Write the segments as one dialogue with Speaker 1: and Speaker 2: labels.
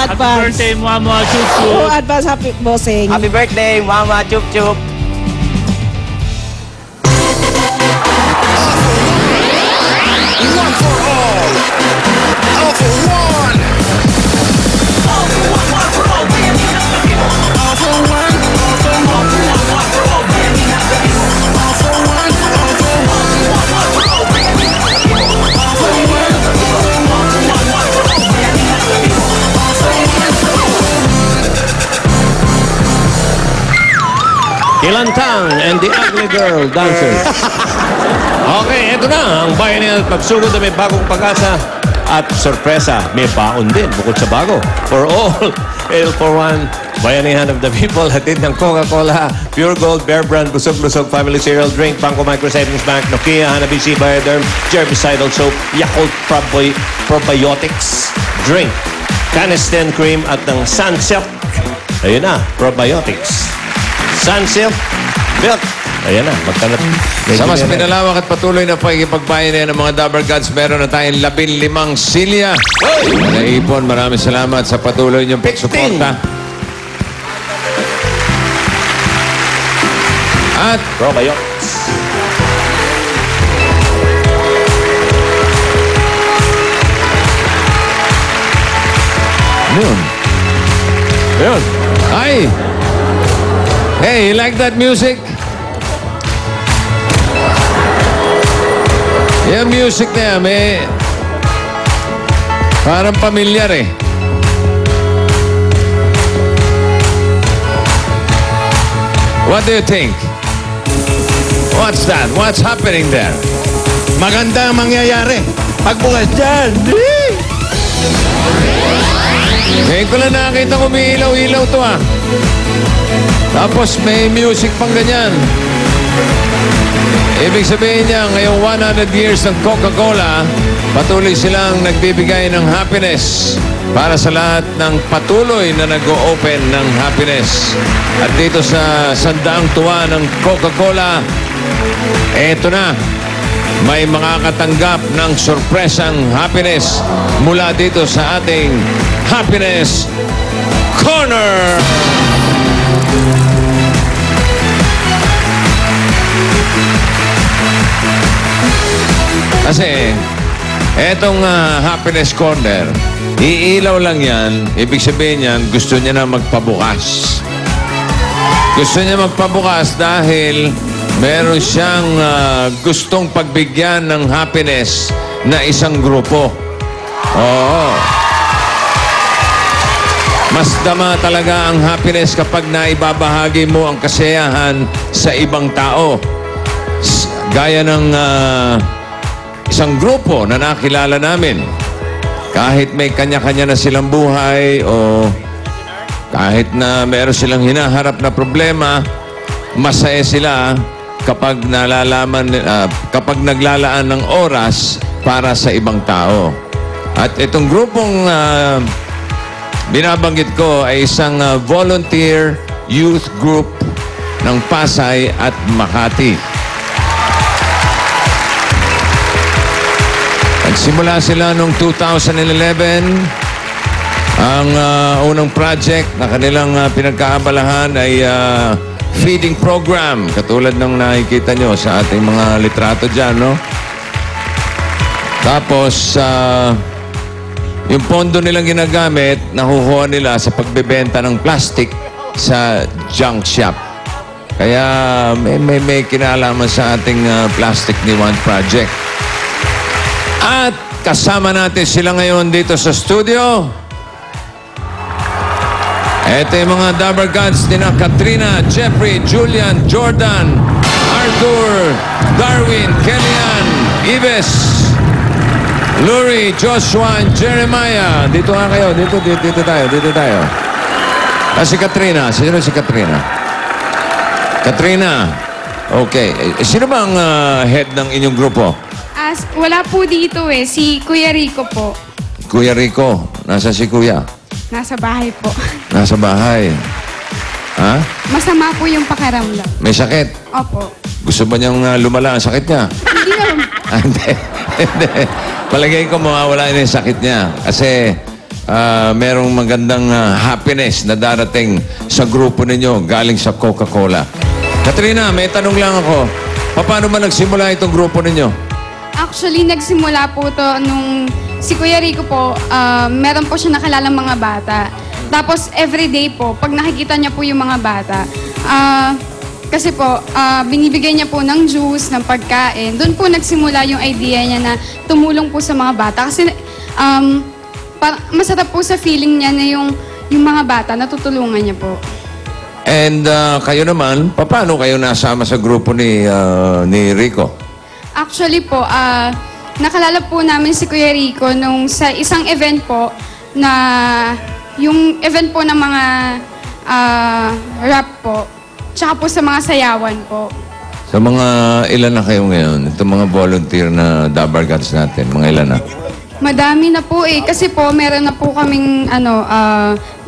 Speaker 1: Happy
Speaker 2: advance.
Speaker 1: birthday, Mama Chup
Speaker 2: Oh,
Speaker 1: Chup.
Speaker 2: advance happy bossing.
Speaker 3: Happy birthday, Mama Chup Chup.
Speaker 4: One for all. All for one. All for one, one for all. All for one, all for one. One for all. All for one, all for one. One for all. All for one,
Speaker 5: Kilantang and the Ugly Girl Dancers. Okay, eto na ang bayanihan at pagsugod na may bagong pag-asa at sorpresa. May baon din bukod sa bago. For all, Ale for One, bayanihan of the people, hatid ng Coca-Cola, Pure Gold, Bear Brand, Busog-Busog, Family Cereal Drink, Bangko Micro Savings Bank, Nokia, Hanabishi, Bioderm, Germicidal Soap, Yakult Probiotics Drink, Canesten Cream at ng Sunsilk. Ayun na, probiotics. Sunsilk Milk. Ayan na, magkanat.
Speaker 6: Sa mas pinalawak at patuloy na pagkikipagbayan ng mga Dabber Gods, meron na tayong 15 silya. Naipon, maraming salamat sa patuloy niyong pagsuporta. At
Speaker 5: Probiotics.
Speaker 6: yun.
Speaker 5: Ayun.
Speaker 6: Ay! Hey, you like that music? Yung music na yan, may parang pamilyar eh. What do you think? What's that? What's happening there?
Speaker 7: Maganda ang mangyayari. Pagbukas dyan.
Speaker 6: Ngayon ko lang nakakita umiilaw-ilaw to ah. Tapos may music pang ganyan. Ibig sabihin niya, ngayong 100 years ng Coca-Cola, patuloy silang nagbibigay ng happiness para sa lahat ng patuloy na nag-o-open ng happiness. At dito sa sandaang tuwa ng Coca-Cola, eto na, may makakatanggap ng sorpresang happiness mula dito sa ating Happiness Corner! Kasi, etong Happiness Corner, iilaw lang yan. Ibig sabihin yan, gusto niya na magpabukas. Gusto niya magpabukas dahil meron siyang gustong pagbigyan ng happiness na isang grupo. Oo. Mas dama talaga ang happiness kapag naibabahagi mo ang kasiyahan sa ibang tao. Gaya ng isang grupo na nakilala namin. Kahit may kanya-kanya na silang buhay o kahit na meron silang hinaharap na problema, masaya sila kapag kapag naglalaan ng oras para sa ibang tao. At itong grupong binabanggit ko ay isang volunteer youth group ng Pasay at Makati. Nagsimula sila noong 2011. Ang unang project na kanilang pinagkaabalahan ay feeding program. Katulad ng nakikita nyo sa ating mga litrato dyan, no? Tapos, yung pondo nilang ginagamit, nakukuha nila sa pagbebenta ng plastic sa junk shop. Kaya may kinalaman sa ating Plastic Ni One project. At kasama natin sila ngayon dito sa studio. Ito yung mga Dabber Gods nina Katrina, Jeffrey, Julian, Jordan, Arthur, Darwin, Kellyanne, Ives, Lurie, Joshua, and Jeremiah. Dito nga kayo. Dito tayo. Si Katrina. Sino si Katrina? Katrina. Okay. Sino ba ang head ng inyong grupo?
Speaker 8: Wala po dito eh. Si Kuya Rico po.
Speaker 6: Kuya Rico. Nasa si Kuya?
Speaker 8: Nasa bahay po.
Speaker 6: Nasa bahay. Ha?
Speaker 8: Masama po yung pakiramdam.
Speaker 6: May sakit?
Speaker 8: Opo.
Speaker 6: Gusto ba niyang lumala ang sakit niya?
Speaker 8: Hindi naman.
Speaker 6: Hindi. Palagay ko mawawala na yung sakit niya. Kasi merong magandang happiness na darating sa grupo ninyo galing sa Coca-Cola. Katrina, may tanong lang ako. Paano ba nagsimula itong grupo ninyo?
Speaker 8: Actually, nagsimula po to nung si Kuya Rico po, meron po siya nakilalang mga bata. Tapos, everyday po, pag nakikita niya po yung mga bata, kasi po, binibigay niya po ng juice, ng pagkain. Doon po nagsimula yung idea niya na tumulong po sa mga bata. Kasi masarap po sa feeling niya na yung mga bata, natutulungan niya po.
Speaker 6: And kayo naman, paano kayo nasama sa grupo ni Rico?
Speaker 8: Actually po, nakalala po namin si Kuya Rico nung sa isang event po na yung event po ng mga rap po, tsaka po sa mga sayawan po.
Speaker 6: Sa mga ilan na kayo ngayon? Itong mga volunteer na Dabargats natin, mga ilan na?
Speaker 8: Madami na po eh. Kasi po, meron na po kaming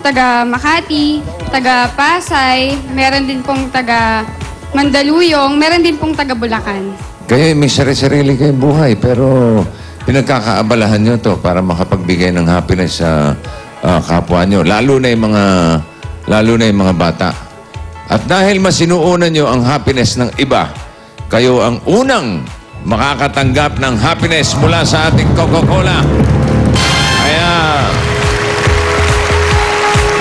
Speaker 8: taga Makati, taga Pasay, meron din pong taga Mandaluyong, meron din pong taga Bulacan.
Speaker 6: Kayo may sarili kayong buhay, pero pinagkakaabalahan nyo to para makapagbigay ng happiness sa kapwa nyo. Lalo na yung mga bata. At dahil masinuunan nyo ang happiness ng iba, kayo ang unang makakatanggap ng happiness mula sa ating Coca-Cola. Kaya,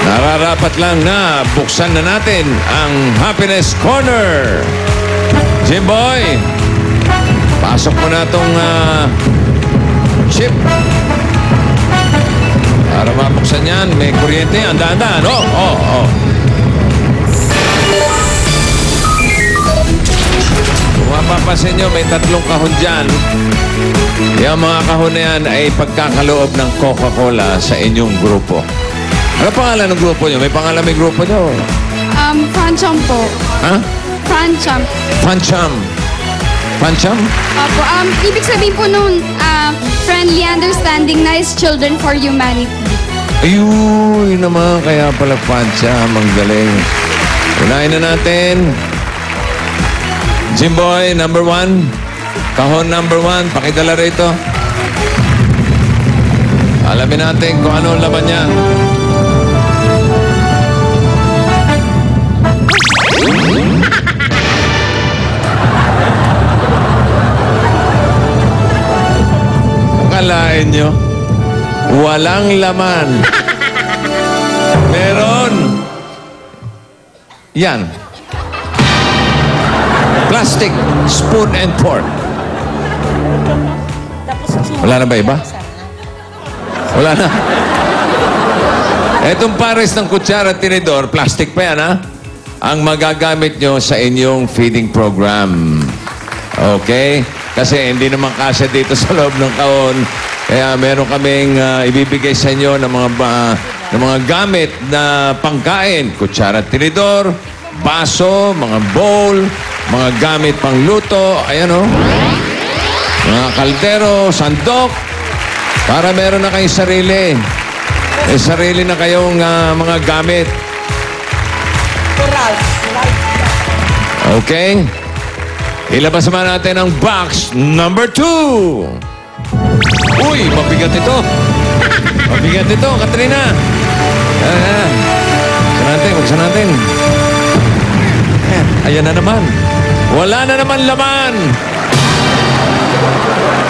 Speaker 6: nararapat lang na buksan na natin ang Happiness Corner. Jimboy, pasok mo na itong chip. Para mabuksan yan, may kuryente. Anda-anda. Oh. Kung mapapasin nyo, may 3 kahon dyan. Yung mga kahon na yan ay pagkakaloob ng Coca-Cola sa inyong grupo. Ano pangalan ng grupo nyo? May pangalan may grupo nyo?
Speaker 8: Francham po.
Speaker 6: Ha?
Speaker 8: Francham.
Speaker 6: Pancham. Pancham?
Speaker 8: Opo, ibig sabihin po nun, friendly, understanding, nice children for humanity.
Speaker 6: Ayun naman, kaya pala Pancham. Ang galing. Unahin na natin. Jimboy, number 1. Kahon number 1. Pakidala rito. Alamin natin kung ano ang laman niyan. Akalain nyo, walang laman. Meron. Yan. Plastic spoon and fork. Wala na ba iba? Wala na. Etong pares ng kutsara at tinidor, plastic pa yan, ha? Ang magagamit nyo sa inyong feeding program. Okay? Kasi hindi naman kasya dito sa loob ng kahon. Kaya meron kaming ibibigay sa inyo ng mga gamit na pangkain. Kutsara at tinidor, baso, mga bowl, mga gamit pang luto, ayan o. Mga kaldero, sandok, para meron na kayong sarili. May sarili na kayong mga gamit. Okay? Ilabas naman natin ang box number 2. Uy, mabigat ito. Mabigat ito, Katrina. Buksan natin. Ayan na naman. Wala na naman laman.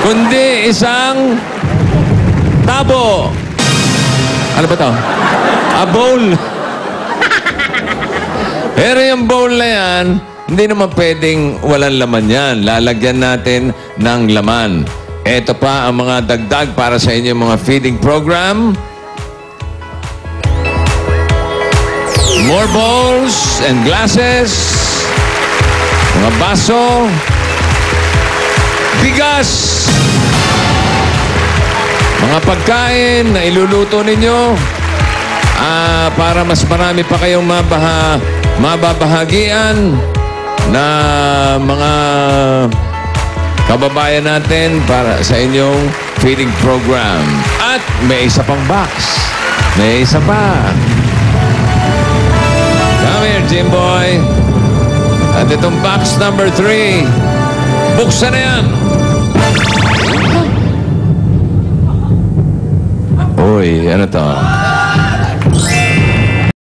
Speaker 6: Kundi isang tabo. Ano ba ito? A bowl. Pero yung bowl na yan, hindi naman pwedeng walang laman yan. Lalagyan natin ng laman. Ito pa ang mga dagdag para sa inyo mga feeding program. More bowls and glasses. Mga baso. Bigas. Mga pagkain na iluluto ninyo para mas marami pa kayong mababahagian na mga kababayan natin para sa inyong feeding program. At may isa pang box. May isa pa. Come here, Jimboy. At itong box number 3. Buksan na yan. Uy, Uy, ano to?